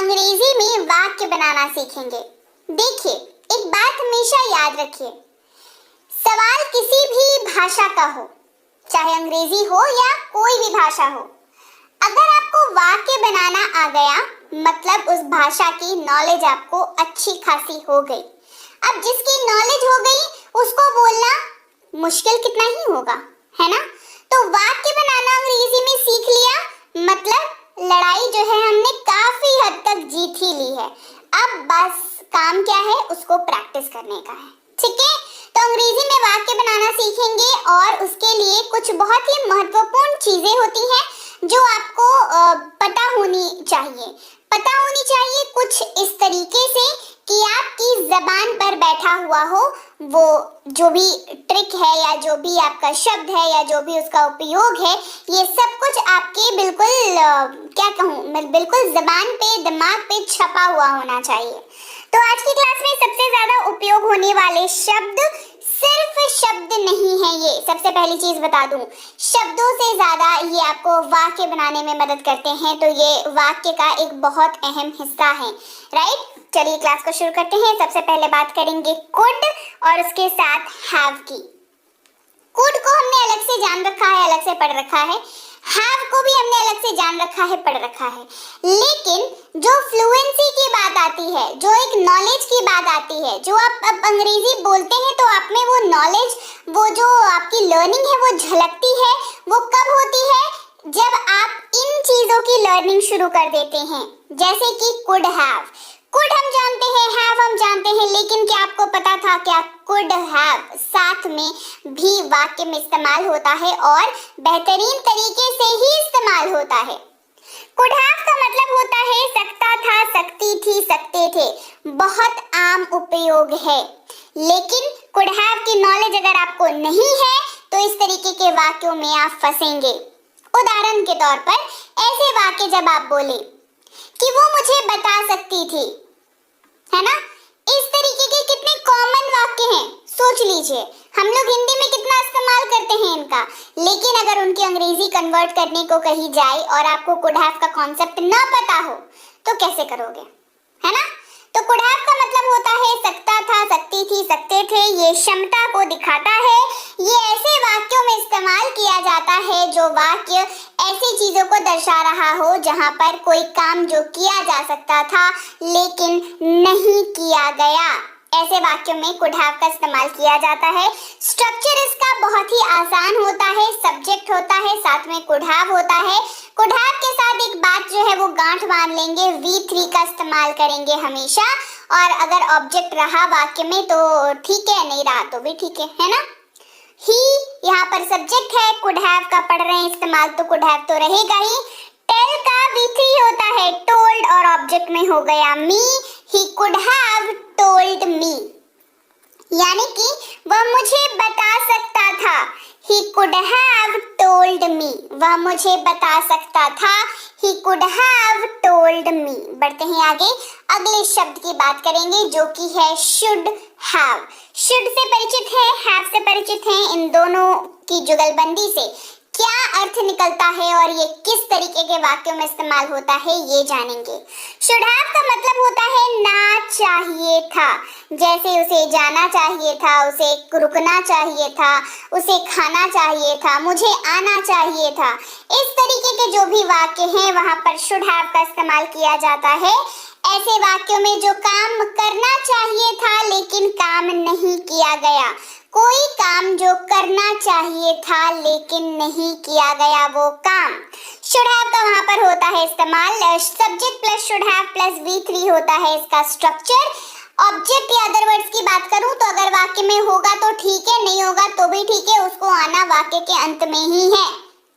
अंग्रेजी में वाक्य बनाना सीखेंगे। देखिए, एक बात हमेशा याद रखिए, सवाल किसी भी भाषा का हो, चाहे अंग्रेजी हो या कोई भी भाषा हो, अगर आपको वाक्य बनाना आ गया मतलब उस भाषा की नॉलेज आपको अच्छी खासी हो गई। अब जिसकी नॉलेज हो गई उसको बोलना मुश्किल कितना ही होगा, है ना। तो वाक्य बनाना अंग्रेजी में सीख लिया मतलब लड़ाई जो है हमने काफी हद तक जीत ही ली है। अब बस काम क्या है, उसको प्रैक्टिस करने का है, ठीक है। तो अंग्रेजी में वाक्य बनाना सीखेंगे और उसके लिए कुछ बहुत ही महत्वपूर्ण चीजें होती हैं जो आपको पता होनी चाहिए। पता होनी चाहिए कुछ इस तरीके से कि आपकी जबान पर बैठा हुआ हो वो जो भी ट्रिक है या जो भी आपका शब्द है या जो भी उसका उपयोग है, ये सब कुछ आपके बिल्कुल क्या कहूँ, बिल्कुल जबान पे दिमाग पे छपा हुआ होना चाहिए। तो आज की क्लास में सबसे ज्यादा उपयोग होने वाले शब्द सिर्फ शब्द नहीं है, ये सबसे पहली चीज बता दूं, शब्दों से ज्यादा ये आपको वाक्य बनाने में मदद करते हैं। तो ये वाक्य का एक बहुत अहम हिस्सा है, राइट। चलिए क्लास को शुरू करते हैं। सबसे पहले बात करेंगे कुड और उसके साथ हैव की। कुड को हमने अलग से जान रखा है, अलग से पढ़ रखा है। हैव को भी हमने अलग से जान रखा है, पढ़ रखा है। लेकिन जो फ्लुएंसी की बात आती है, जो एक नॉलेज की बात आती है, जो आप अब अंग्रेजी बोलते हैं तो आप में वो नॉलेज, वो जो आपकी लर्निंग है वो झलकती है, वो कब होती है, जब आप इन चीजों की लर्निंग शुरू कर देते हैं। जैसे कि कुड हैव, कुड हम जानते हैं, हैव हम जानते हैं, लेकिन क्या आपको पता था क्या कुड हैव साथ में भी वाक्य में इस्तेमाल होता है और बेहतरीन तरीके से ही इस्तेमाल होता है। कुड हैव का मतलब होता है सकता था, सकती थी, सकते थे, बहुत आम उपयोग है। लेकिन कुड हैव की नॉलेज अगर आपको नहीं है तो इस तरीके के वाक्यों में आप फंसेंगे। उदाहरण के तौर पर ऐसे वाक्य जब आप बोले कि वो मुझे बता सकती थी, है ना, इस तरीके के कितने कॉमन वाक्य हैं, सोच लीजिए। हम लोग हिंदी में कितना इस्तेमाल करते हैं इनका, लेकिन अगर उनकी अंग्रेजी कन्वर्ट करने को कही जाए और आपको कुड हैव का कॉन्सेप्ट ना पता हो तो कैसे करोगे, है ना। तो कुड हैव का मतलब होता है सकता था, सकती थी, सकते थे, ये क्षमता को दिखाता है। ये ऐसे वाक्यों में इस्तेमाल किया जाता है जो वाक्य ऐसी चीजों को दर्शा रहा हो जहां पर कोई काम जो किया जा सकता था लेकिन नहीं किया गया, ऐसे वाक्यों में कुड हैव का इस्तेमाल किया जाता है। स्ट्रक्चर इसका बहुत ही आसान होता है, सब्जेक्ट होता है, साथ में कुड हैव होता है। कुड हैव के साथ एक बात जो है वो गांठ बांध लेंगे, V3 का इस्तेमाल करेंगे हमेशा, और अगर ऑब्जेक्ट रहा वाक्य में तो ठीक है, नहीं रहा तो भी ठीक है ना। ही यहाँ पर सब्जेक्ट है, कुड हैव का पढ़ रहे हैं इस्तेमाल तो कुड हैव तो रहेगा ही। टेल का V3 होता है, टोल्ड और ऑब्जेक्ट में हो गया me, he could have told me, यानी कि वह मुझे बता सकता था। He could have told me, वह मुझे बता सकता था। He could have told me. बढ़ते हैं आगे, अगले शब्द की बात करेंगे जो कि है शुड हैव। शुड से परिचित है, हैव से परिचित है, इन दोनों की जुगलबंदी से क्या अर्थ निकलता है और ये किस तरीके के वाक्यों में इस्तेमाल होता है ये जानेंगे। शुड हैव का मतलब होता है ना चाहिए था, जैसे उसे जाना चाहिए था, उसे रुकना चाहिए था, उसे खाना चाहिए था, मुझे आना चाहिए था। इस तरीके के जो भी वाक्य हैं वहां पर शुड हैव का इस्तेमाल किया जाता है। ऐसे वाक्यों में जो काम करना चाहिए था लेकिन काम नहीं किया गया, कोई काम जो करना चाहिए था लेकिन नहीं किया गया वो काम, शुड हैव का वहां पर होता है इस्तेमाल। Subject plus should have plus V3 होता है इसका स्ट्रक्चर। ऑब्जेक्ट या अदर वर्ड्स की बात करूं तो अगर वाक्य में होगा तो ठीक है, नहीं होगा तो भी ठीक है, उसको आना वाक्य के अंत में ही है,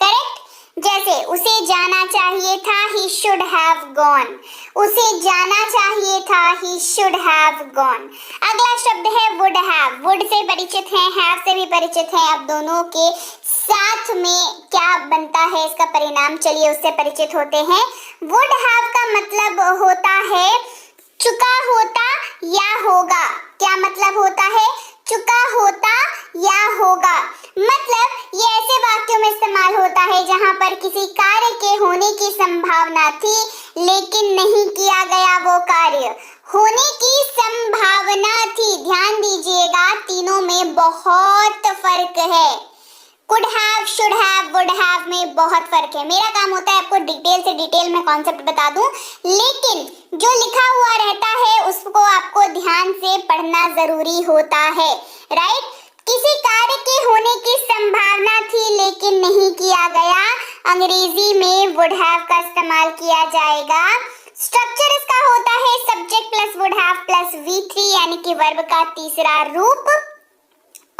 करेक्ट। जैसे उसे जाना चाहिए था, he should have gone, उसे जाना चाहिए था, he should have gone। अगला शब्द है would have, would से परिचित हैं, have से भी परिचित हैं। अब दोनों के साथ में क्या बनता है इसका परिणाम, चलिए उससे परिचित होते हैं। would have का मतलब होता है चुका होता या होगा। क्या मतलब होता है, चुका होता या होगा। मतलब ये ऐसे वाक्यों में इस्तेमाल होता है जहां पर किसी कार्य के होने की संभावना थी लेकिन नहीं किया गया वो कार्य। होने की संभावना थी, ध्यान दीजिएगा तीनों में बहुत फर्क है। Could have, should have, would have में बहुत फर्क है। मेरा काम होता है आपको डिटेल से डिटेल में कॉन्सेप्ट बता दूं, लेकिन जो लिखा हुआ रहता है उसको आपको ध्यान से पढ़ना जरूरी होता है, राइट। किसी कार्य के होने की संभावना थी लेकिन नहीं किया गया, अंग्रेजी में वुड हैव का इस्तेमाल किया जाएगा। स्ट्रक्चर इसका होता है subject plus would have plus V3 यानी कि वर्ब का तीसरा रूप,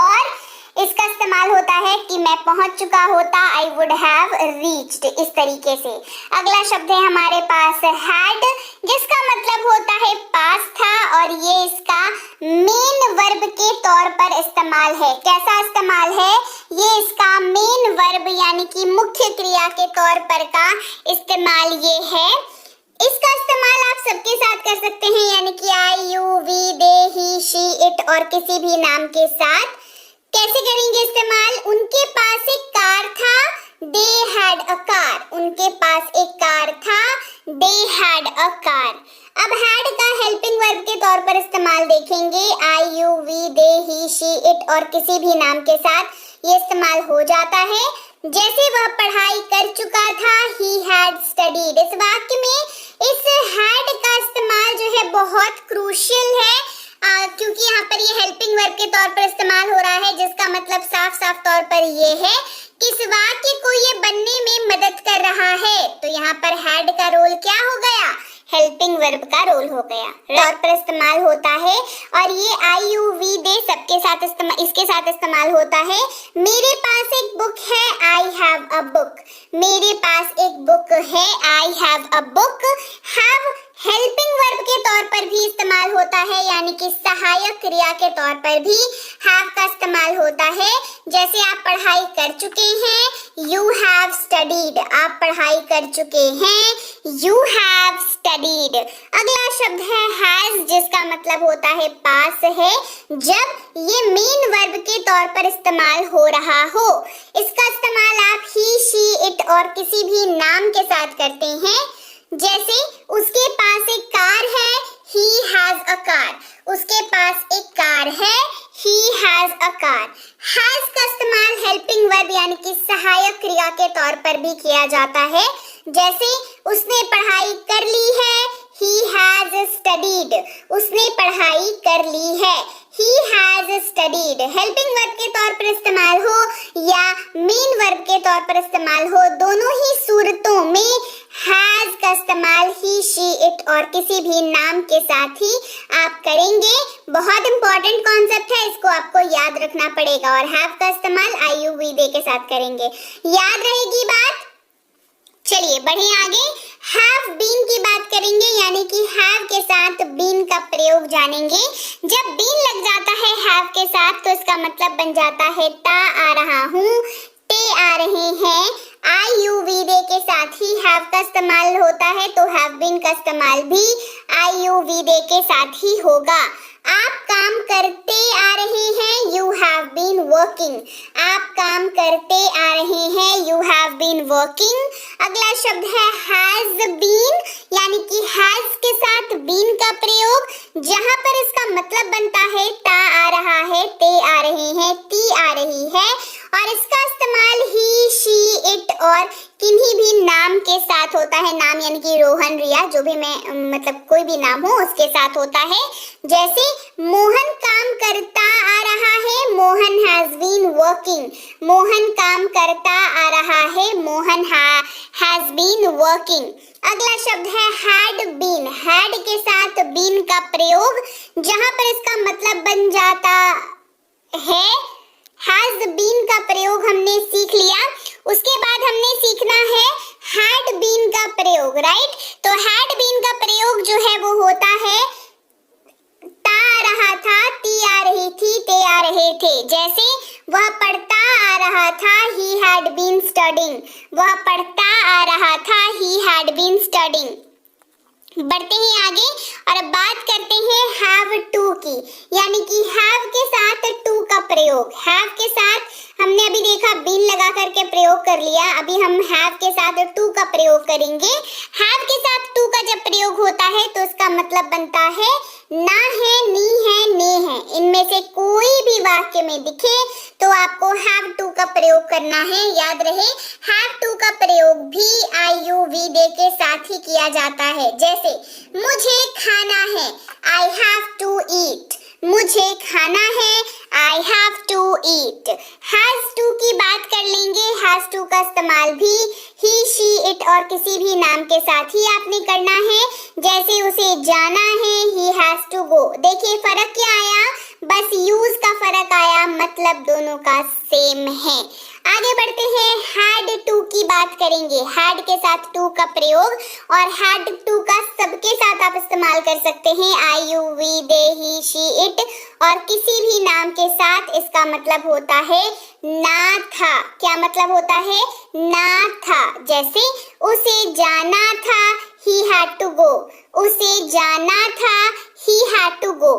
और इसका इस्तेमाल होता है कि मैं पहुंच चुका होता, आई वुड हैव रीच्ड, इस तरीके से। अगला शब्द है हमारे पास हैड, जिसका मतलब होता है पास था, और ये इसका मेन वर्ब के तौर पर इस्तेमाल है। कैसा इस्तेमाल है? ये इसका मेन वर्ब यानी कि मुख्य क्रिया के तौर पर का इस्तेमाल ये है। इसका इस्तेमाल आप सबके साथ कर सकते हैं, यानी कि I, you, we, they, he, she, it और किसी भी नाम के साथ। कैसे करेंगे इस्तेमाल? उनके पास एक कार था, they had a car, उनके पास एक कार था, they had a car। अब had का हेल्पिंग वर्ब के तौर पर इस्तेमाल देखेंगे, I, you, we, they, he, she, it और किसी भी नाम के साथ ये इस्तेमाल हो जाता है। जैसे वह पढ़ाई कर चुका था, he had studied। इस वाक्य में इस had का इस्तेमाल जो है बहुत क्रूशियल है, क्योंकि यहाँ पर ये हेल्पिंग वर्ब के तौर पर इस्तेमाल हो रहा है, जिसका मतलब साफ साफ तौर पर ये है कि इस वाक्य को ये बनने में मदद कर रहा है। तो यहाँ पर हैड का रोल क्या हो गया? हेल्पिंग वर्ब का रोल हो गया, तौर पर इस्तेमाल होता है। और ये आई, यू, वी, दे सबके साथ इसके साथ इस्तेमाल होता है। मेरे पास एक बुक है, आई हैव अ बुक। मेरे पास एक बुक है, I have a book. Have helping verb के तौर पर भी इस्तेमाल होता है, यानी कि सहायक क्रिया के तौर पर भी हैव का इस्तेमाल होता है। जैसे आप पढ़ाई कर चुके हैं, यू हैव स्टडीड, आप पढ़ाई कर चुके हैं, यू हैव स्टडीड। अगला शब्द है हैज, जिसका मतलब होता है पास है, जब ये मेन वर्ब के तौर पर इस्तेमाल हो रहा हो। इसका इस्तेमाल आप ही, शी, इट और किसी भी नाम के साथ करते हैं। जैसे उसके पास एक कार है, he has a car, उसके पास एक कार है, he has a car। has का इस्तेमाल हेल्पिंग वर्ब यानी कि सहायक क्रिया के तौर पर भी किया जाता है। जैसे उसने पढ़ाई कर ली है, he has studied, उसने पढ़ाई कर ली है, he has studied। Helping verb के तौर पर इस्तेमाल हो या मेन वर्ब के तौर पर इस्तेमाल हो, दोनों ही सूरतों में हैज का इस्तेमाल ही, शी, इट और किसी भी नाम के साथ ही आप करेंगे। बहुत इंपॉर्टेंट कॉन्सेप्ट है, इसको आपको याद रखना पड़ेगा। और हैव का इस्तेमाल आई, यू, वी, दे के साथ करेंगे। याद रहेगी बात? चलिए बढ़े आगे। हैव बीन की बात करेंगे, यानी कि हैव के साथ बीन का प्रयोग जानेंगे। जब बीन लग जाता है हैव के साथ तो इसका मतलब बन जाता है ता आ रहा हूँ, ते आ रहे हैं। आई, यू, वी, दे के साथ ही हैव का इस्तेमाल होता है, तो हैव बीन का इस्तेमाल भी आई, यू, वी, दे के साथ ही होगा। आप काम करते आ रहे हैं, यू हैव बीन वर्किंग। आप काम करते आ रहे हैं, यू हैव बीन वर्किंग। अगला शब्द है हैज बीन, यानी कि हैज के साथ बीन का प्रयोग, जहां पर इसका मतलब बनता है ता आ रहा है, ते आ रहे हैं, ती आ रही है। और इसका इस्तेमाल ही, शी, इट और किन्हीं भी नाम के साथ होता है। नाम यानी कि रोहन, रिया, जो भी मैं मतलब कोई भी नाम हो उसके साथ होता है। जैसे मोहन काम करता आ रहा है, Mohan has been working. Mohan काम करता आ रहा है, मोहन हैज बीन वर्किंग। अगला शब्द है हैड बीन। हैड के साथ बीन का प्रयोग, जहां पर इसका मतलब बन जाता है। हैज बीन का प्रयोग हमने सीख लिया, उसके बाद हमने सीखना है हैड बीन का प्रयोग, राइट। तो हैड बीन का प्रयोग जो है वो होता है ता आ रहा था, ती आ रही थी, ते आ रहे थे। जैसे वह पढ़ता आ रहा था, he had been studying। वह पढ़ता आ रहा था, he had been studying। बढ़ते हैं आगे और अब बात करते हैं हैव टू की, यानी कि हैव के साथ टू का प्रयोग। हैव के साथ हमने अभी देखा बीन लगा करके प्रयोग कर लिया, अभी हम हैव के साथ टू का प्रयोग करेंगे। हैव के साथ टू का जब प्रयोग होता है तो उसका मतलब बनता है ना है, नी है, ने है। इनमें से कोई भी वाक्य में दिखे तो आपको हैव टू का प्रयोग करना है। याद रहे हैव टू का प्रयोग भी आई यू वी दे के साथ ही किया जाता है। जैसे मुझे खाना है, आई हैव टू ईट। मुझे खाना है, I have to eat. Has to की बात कर लेंगे। हैज टू का इस्तेमाल भी ही, शी, इट और किसी भी नाम के साथ ही आपने करना है। जैसे उसे जाना है, ही हैज टू गो। देखिए फर्क क्या आया, बस यूज का फर्क आया, मतलब दोनों का सेम है। आगे बढ़ते हैं, हैड टू की बात करेंगे। हैड के साथ टू का प्रयोग, और हैड टू का सबके साथ आप इस्तेमाल कर सकते हैं। I you we they he she it और किसी भी नाम के साथ। इसका मतलब होता है ना था। क्या मतलब होता है? ना था। जैसे उसे जाना था, he had to go। उसे जाना था, he had to go।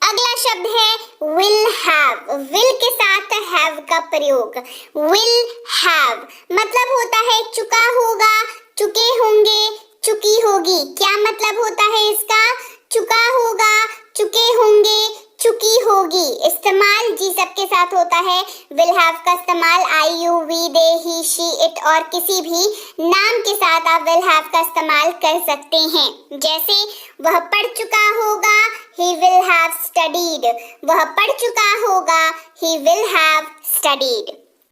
अगला शब्द है will have। will के साथ have का प्रयोग। will have मतलब होता है चुका होगा, चुके होंगे, चुकी होगी। क्या मतलब होता है इसका? चुका होगा, चुके होंगे, चुकी होगी। इस्तेमाल जी सबके साथ होता है। will have का इस्तेमाल I you we they he she it और किसी भी नाम के साथ आप will have का इस्तेमाल कर सकते हैं। जैसे वह पढ़ चुका होगा, he will have studied। वह पढ़ चुका होगा, he will have studied।